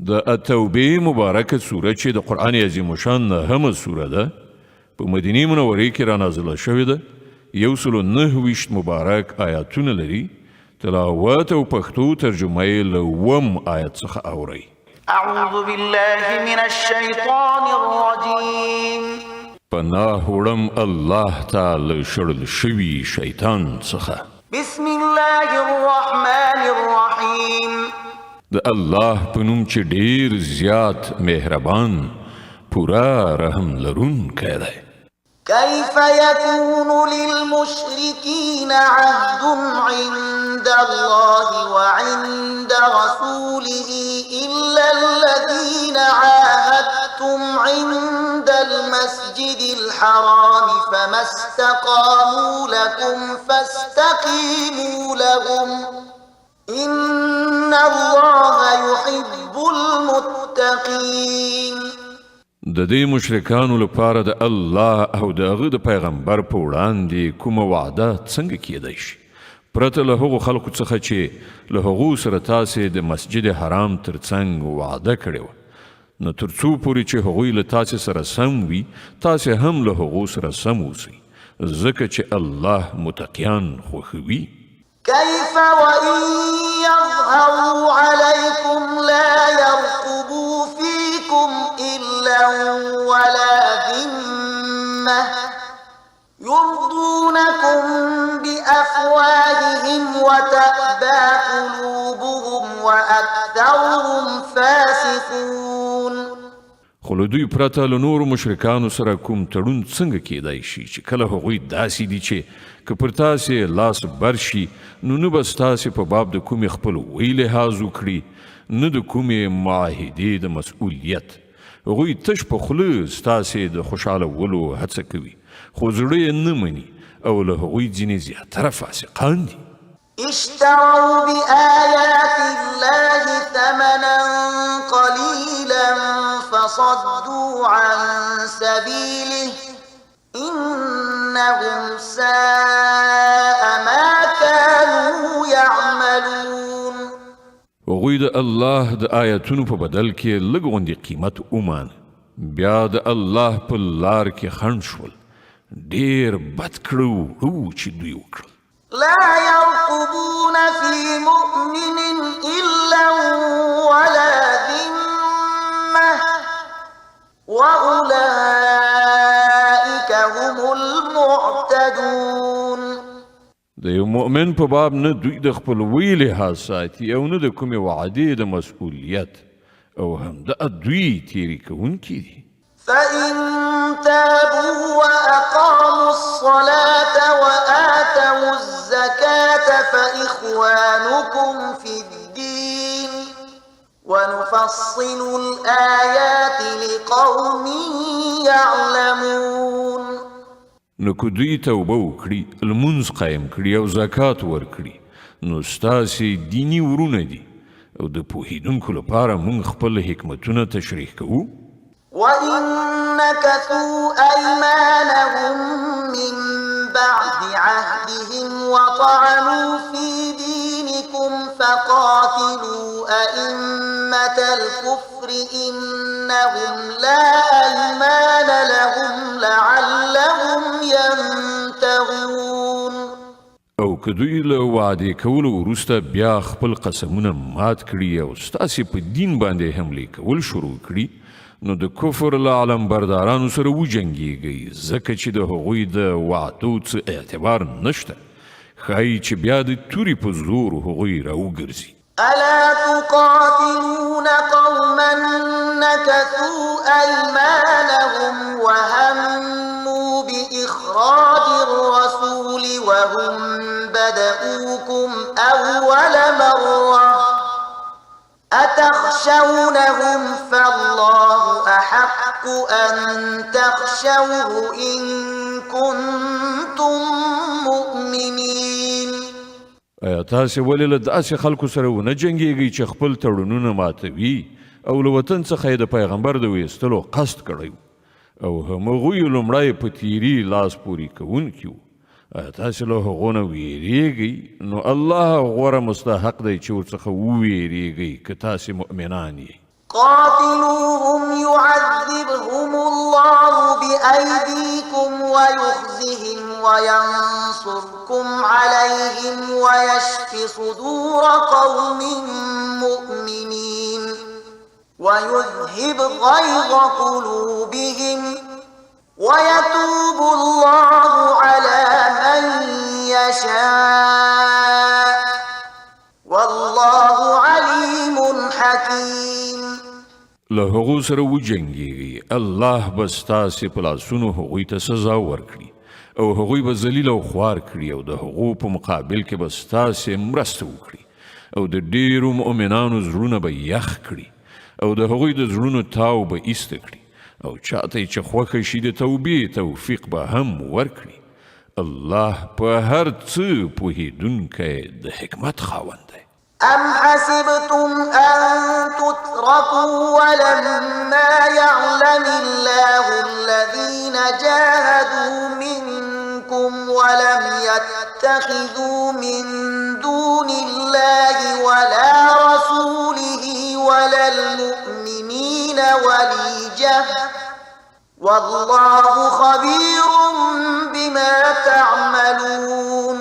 د التوبې مبارکه سوره چې د قرآن عظیم شان نهمه سوره ده په مدینې منورې کې را نازله شوې ده 129 مبارک آیاتونه لري تلاوت او پښتو ترجمه یې له 1 آیت څخه اورئ اعوذ بالله من الشیطان الرجیم پناه وړم الله تعالی شړل شوي شیطان څخه بسم الله الرحمن الرحیم د الله په نوم چې ډیر زیات مهربان پورا رحم لرونکی دی كيف يكون للمشركين عهد عند الله وعند رسوله إلا الذين عاهدتم عند المسجد الحرام فما استقاموا لكم فاستقيموا لهم إن الله يحب المتقين د دې مشرکانو لپاره د الله او د هغه د پیغمبر په وړاندې کومه وعده څنګه کېدای شي پرته له هغو خلکو څخه چې له هغو سره تاسې د مسجد حرام ترڅنګ وعده کړې وه نو تر څو پورې چې هغوی له تاسې سره سم وي تاسې هم له هغو سره سم اوسئ ځکه چې الله متقیان خوښوي كيف وإن يظهروا عليكم لا يرقبوا فيكم إلا ولا ذمة يرضونكم بأفواههم وتأبى قلوبهم وأكثرهم فاسقون خو له دوی پرته له نورو مشرکانو سره کوم تړون څنګه کېدای شي چې کله هغوی داسې دي چې که پر تاسې لاس بر شي نو نه به ستاسې په باب د کومې خپل وی لحاظ وکړي نه د کومې معاهدې د مسؤلیت هغوی تش په خوله ستاسې د خوشحالولو هڅه کوي خو زړه یې نه مني او له هغوی ځینې زیاتره فاسقان دي اشتروا بآيات الله ثمنا قليلا فصدوا عن سبيله إنهم ساء ما كانوا يعملون هغوی د الله د آیتونو په بدل کې لږ غوندې قیمت ومانه بیا د الله په لار کې خنډ شول ډېر بد کړه وړو چې دوی وکړل لا يرقبون في مؤمن إلا ولا ذمة وأولئك هم المعتدون د یو مؤمن په باب نه دوی د خپلوۍ لحاظ ساتي او نه د کومې وعدې د مسؤلیت او هم د دوی تیرې کوونکي دي فإن تابوا وأقاموا الصلاة وآتوا الزكاة فإخوانكم في الدين ونفصل الآيات لقوم يعلمون نو که دوی توبه وکړي لمونځ قایم کړي او زکات ورکړي نو ستاسې دیني ورونه دي او د پوهېدونکو لپاره موږ خپل حکمتونه تشریح کوو وإن نكثوا أيمانهم من بعد عهدهم وطعنوا في دينكم فقاتلوا أئمة الكفر إنهم لا أيمان لهم لعلهم ينتهون او که دوی له وعدې کولو وروسته بیا خپل قسمونه مات کړي او ستاسې په دین باندې حملې کول شروع کړي نو د کفر له علمبردارانو سره وجنګیږئ ځکه چې د هغوی د وعدو څه اعتبار نشته ښایي چې بیا د تورې په زور هغوی راوګرځي ألا تقاتلون قوما نكثوا أيمانهم وهموا بإخراج الرسول وهم بدؤوكم أول مرة أتخشونهم فالله أحق أن تخشوه إن كنتم مؤمنين ایا تاسې ولې له داسې خلکو سره ونه جنګیږئ چې خپل تړونونه ماتوي او له وطن څخه یې د پیغمبر د ویستلو قصد کړی او همغوی لومړی په تیري لاس پورې کوونکي وو ایا تاسې له هغو نه ویریږئ نو الله غوره مستحق دی چې ورڅخه وویریږئ که تاسې مؤمنان یئ قاتلوهم يعذبهم الله بأيديكم ويخزهم وينصركم عليهم ويشف صدور قوم مؤمنين ويذهب غيظ قلوبهم ويتوب الله على من يشاء والله عليم حكيم. له هغو سره وجنګيږي الله به ستاسې په لاسونو هغوی ته سزا ورکړي او هغوی به ذلیل او خوار کړي او د هغو په مقابل کې به ستاسې مرسته وکړي او د ډیرو مؤمنانو زړونه به یخ کړي او د هغوی د زړونو تاو به ایسته کړي او چاته چې خوښه شي د توبې توفیق به هم ورکړي. الله په هر څه پوهېدونکی د حکمت خاوند دی. أم حسبتم أن تتركوا ولما يعلم الله الذين جاهدوا منكم ولم يتخذوا من دون الله ولا رسوله ولا المؤمنين وليجة والله خبير بما تعملون.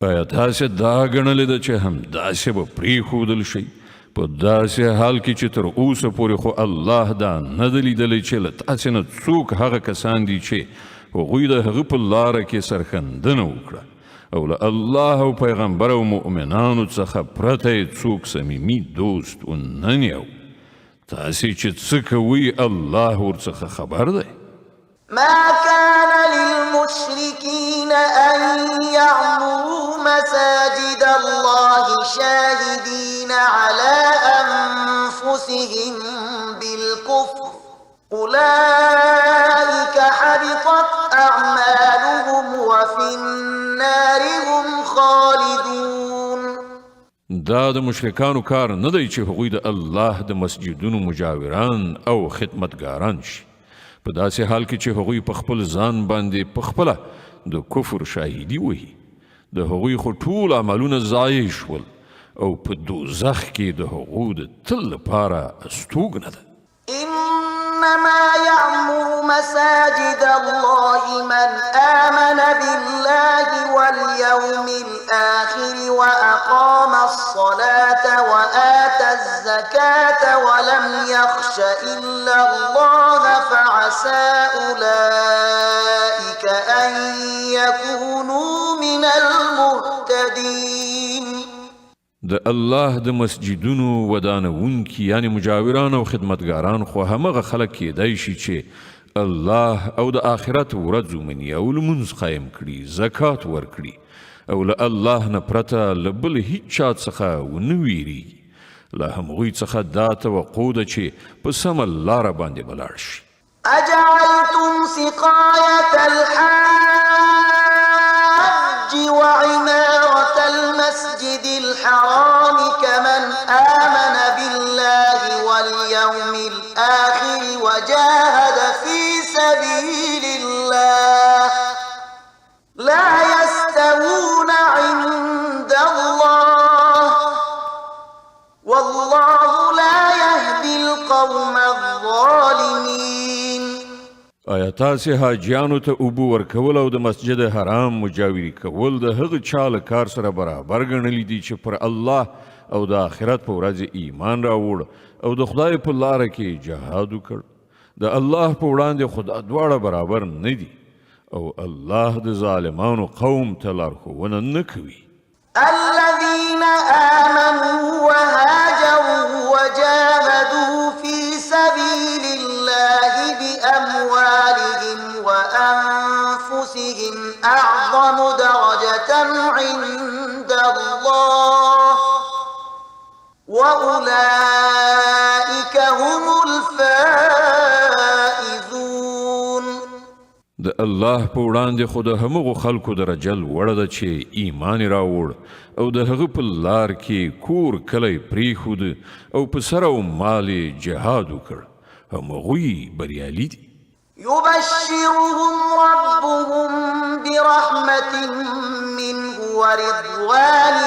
آیا تاسې دا ګڼلې ده چې همداسې به پرېښودل شئ په داسې حال کې چې تر اوسه پورې خو الله دا نه ده لیدلی چې له تاسې نه څوک هغه کسان دي چې هغوی د هغه په لاره کې سرښندنه وکړه او له الله او پیغمبر او مؤمنانو څخه پرته یې څوک صمیمي دوست ونه نیو. تاسې چې څه کوئ الله ورڅخه خبر دی. ما كان للمشركين أن يعمروا مساجد الله شاهدين على أنفسهم بالكفر أولئك حبطت أعمالهم وفي النار هم خالدون. دا د مشرکانو کار نه دی چې هغوی د الله د مسجدونو مجاوران او خدمتګاران شي په داسې حال کې چې هغوی په خپل ځان باندې په خپله د کفر شاهدي وهي. د هغوی خو ټول عملونه ضایع شول او په دوزخ کې د هغو د تل لپاره استوګنه ده. إنما يعمر مساجد الله من آمن بالله واليوم الآخر وأقام الصلاة وآتى الزكاة ولم يخش إلا الله فعسى أولئك أن يكونوا من المهتدين. د الله د مسجدونو ودانونکي یعنی مجاوران او خدمتګاران خو همغه خلک کیدای شي چې الله او د آخرت ورځ ومني او لمونځ قایم کړي زکات ورکړي او له الله نه پرته له بل هیڅ چا څخه ونه ویریږي. له همغوی څخه دا توقع ده چې په سمه لاره باندې ولاړ شي. أجعلتم سقاية الحاج وعمارة المسجد الحرام كمن آمن بالله واليوم الآخر وجاهد في سبيل الله لا يستوون عند الله والله لا يهدي القوم الظالمين. آیا تاسې حاجیانو ته اوبه ورکول او د مسجد حرام مجاوري کول د هغه چا له کار سره برابر ګڼلی دي چې پر الله او د آخرت په ورځ ایمان راوړ او د خدای په لاره کې جهاد وکړ؟ د الله په وړاندې خو دا دواړه برابر نه دي او الله د ظالمانو قوم ته لارښوونه نه کوي. الذين آمنوا وهاجروا وجاهدوا في سبيل الله بأموالهم وأنفسهم أعظم درجة عند الله وأولئك هم الفائزون. د الله په وړاندې خو د همغو خلکو درجه لوړه ده چې ایمان یې راوړ او د هغه په لار کې کور کلی پرېښود او په سر او مال یې جهاد وکړ. همغوی بریالي دي. يبشرهم ربهم برحمة منه ورضوان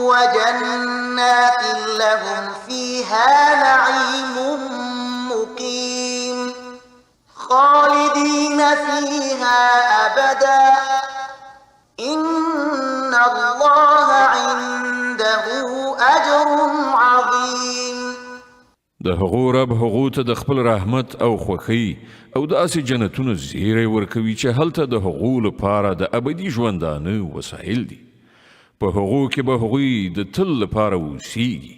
وجنات لهم فيها نعيم فيها أبدا إن الله عنده أجر عظيم. د هغو رب هغو ته د خپل رحمت او خوښۍ او داسې جنتونو زیری ورکوي چې هلته د هغو لپاره د ابدي ژوندانه وسایل دي. په هغو کې به هغوی د تل لپاره اوسیږي.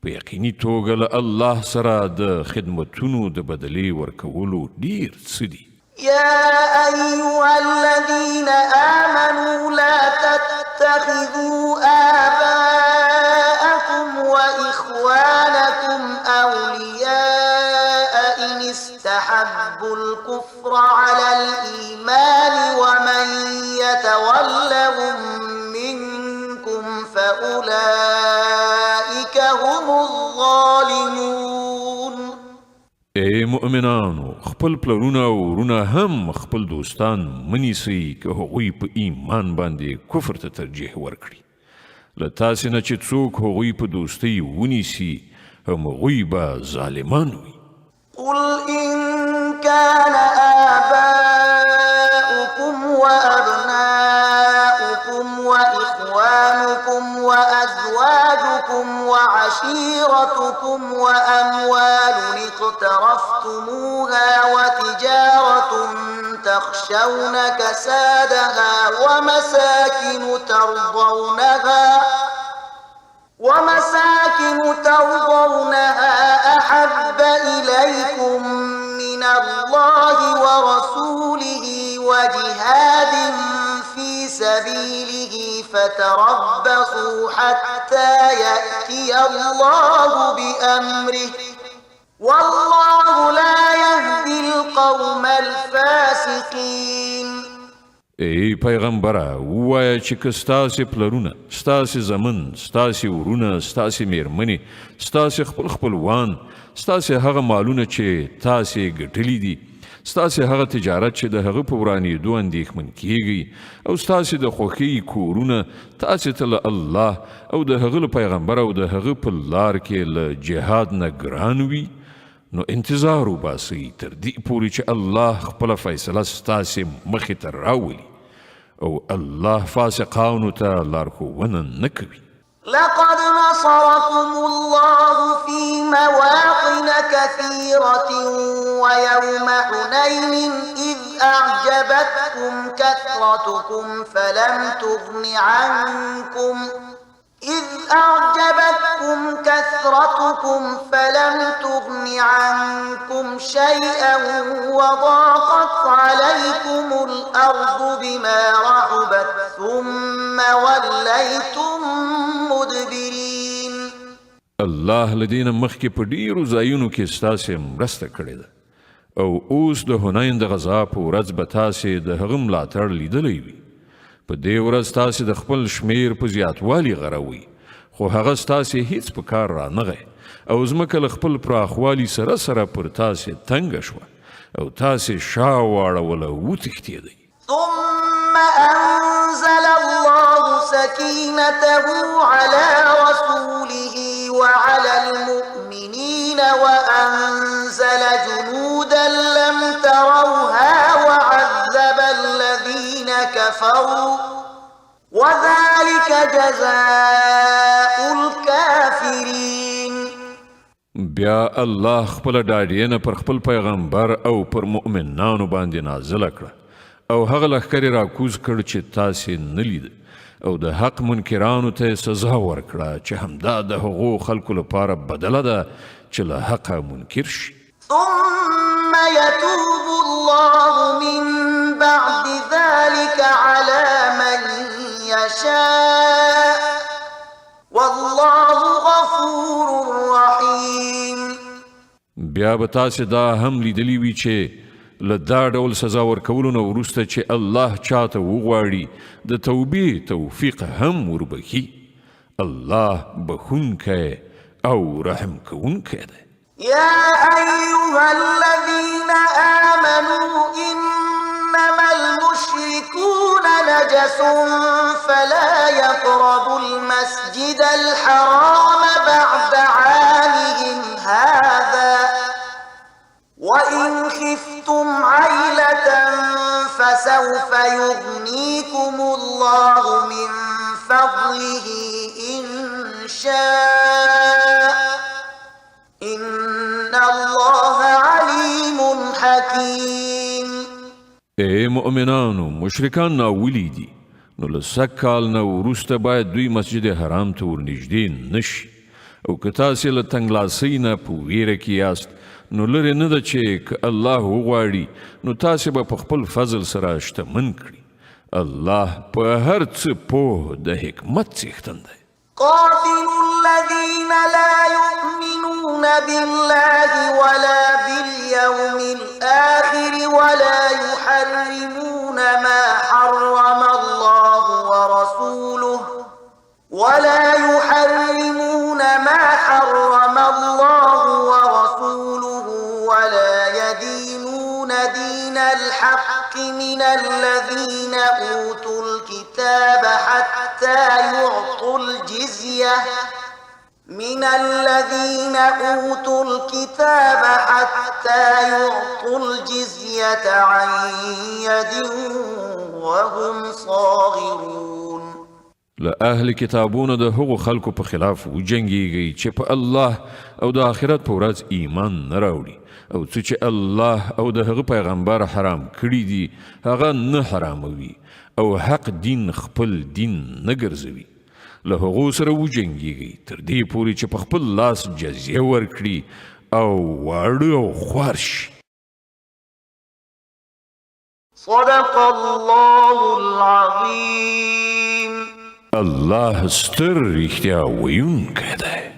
په یقیني توګه له الله سره د خدمتونو د بدلې ورکولو ډیر څه دي. يا أيها الذين آمنوا لا تتخذوا آباءكم وإخوانكم أولياء إن استحبوا الكفر على الإيمان ومن يتولهم منكم فأولئك هم الظالمون. ای مؤمنانو خپل پلرونه او ورونه هم خپل دوستان منیسئ که هغوی په ایمان باندې کفر ته ترجیح ورکړي. له تاسې نه چې څوک هغوی په دوستۍ ونیسي همغوی به ظالمان وي. قل إن كان آباؤكم وأبناؤكم وإخوانكم وأزواجكم وعشيرتكم وأموال اقترفتموها وتجارة تخشون كسادها ومساكن ترضونها أحب إليكم من الله ورسوله وجهاد في سبيله فتربصوا حتى يأتي الله بأمره والله لا يهدي القوم الفاسقين. ای پیغمبره ووایه چې که ستاسې پلرونه ستاسې زمن ستاسې ورونه ستاسې میرمنې ستاسې خپل خپلوان ستاسې هغه مالونه چې تاسې ګټلي دي ستاسې هغه تجارت چې د هغه په ورانېدو اندېښمن کیږئ او ستاسې د خوښۍ کورونه تاسې ته له الله او د هغه له پیغمبر او د هغه په لار کې له جهاد نه ګران وي نو انتظار وباسئ تر دې پورې چې الله خپله فیصله ستاسې مخې ته راولي او الله فاسقانو ته لارښوونه نه کوي. لقد نصركم الله في مواطن كثيرة ويوم حنين إذ أعجبتكم كثرتكم فلم تغن عنكم شيئا وضاقت عليكم الأرض بما رحبت ثم وليتم مدبرين. الله لدین مخکې په ډیرو ځایونو کې ستاسې مرسته کړې ده او اوس د حنین د غزا په ورځ به تاسې د هغه ملاتړ لیدلی وي. په دې ورځ تاسې د خپل شمیر په زیاتوالي غروئ خو هغه ستاسې هیڅ په کار رانغی او ځمکه له خپل پراخوالي سره سره پر تاسې تنګه شوه او تاسې شا واړوله وتښتېدئ. ثم أنزل الله سكينته على رسوله وعلى المؤمنين وأنزل جنودا لم تروها وعذب الذين كفروا وذلك جزاء الكافرين. بیا الله خپل ډاډینه پر خپل پیغمبر او پر مؤمنانو باندې نازله کړه او هغه لښکرې راکوز کړ چې تاسې نه لید او د حق منکرانو ته سزا ورکړه چې همدا د هغو خلکو لپاره بدله ده چې له حقه منکر شي. ثم يتوب الله من بعد ذلك على من يشاء والله غفور رحيم. بیا به تاسې دا هم لیدلی وي چې له دا ډول سزا ورکولو نه وروسته چې الله چاته وغواړي د توبې توفیق هم وربخي. الله بخونکی او رحم کوونکی دی. يا أيها الذين آمنوا إنما المشركون نجس فلا يقربوا المسجد الحرام بعد عامهم هذا وإن خفتم عيلة فسوف يغنيكم الله من فضله إن شاء إن الله عليم حكيم. اے مؤمنانو مشرکان ناولی دي نو له سږ کال نه وروسته باید دوی مسجد حرام ته ورنږدې نشي او که تاسې له تنګلاسۍ نه په ویره کې یاست نو لرې نه ده چې که الله وغواړي نو تاسې به په خپل فضل سره شتمن کړي. الله په هر څه پوه د حکمت څښتن دی. قاتلوا الذين لا يؤمنون بالله ولا باليوم الآخر ولا يحرمون ما حرم الله ورسوله ولا يدينون دين الحق من الذين أوتوا الكتاب حتى يعطوا الجزية عن يد وهم صاغرون. له اهل کتابونو د هغو خلکو په خلاف وجنګیږي چې په الله او د آخرت په ورځ ایمان نه راوړي او څه چې الله او د هغه پیغمبر حرام کړي دي هغه نه حراموي او حق دین خپل دین نه ګرځوي. له هغو سره وجنګیږي تر دې پورې چې په خپل لاس جزیه ورکړي او واړه او خوار شي. صدق الله العظيم. الله ستر رښتیا ویونکی دی.